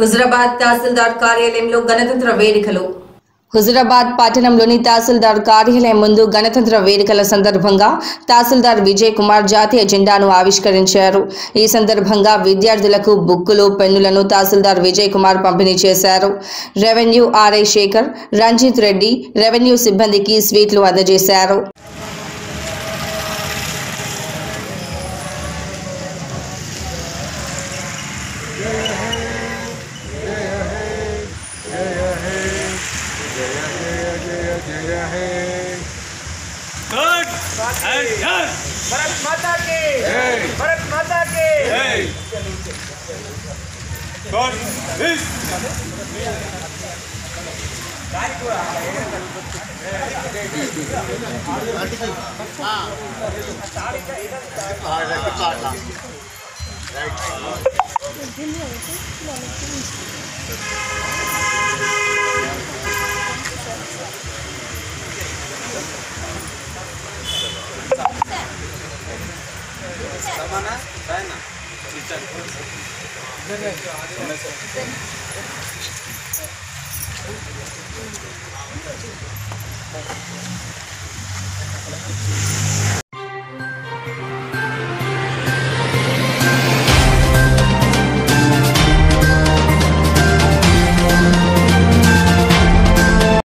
హుజురాబాద్ తహసీల్దార్ కార్యాలయంలో గణతంత్ర వేడుకలు. హుజురాబాద్ పట్టణంలోని తహసీల్దార్ కార్యాలయం ముందు గణతంత్ర వేడుకల సందర్భంగా తహసీల్దార్ విజయ్ కుమార్ జాతీయ జెండాను ఆవిష్కరించారు. ఈ సందర్భంగా విద్యార్థులకు బుక్కులు, పెన్నులను తహసీల్దార్ విజయ్ కుమార్ పంపిణీ చేశారు. Revenue RI Shekhar, Ranjith Reddy revenue సిబ్బందికి స్వీట్లు అందజేశారు. भारत माता की भारत माता की समाना है ना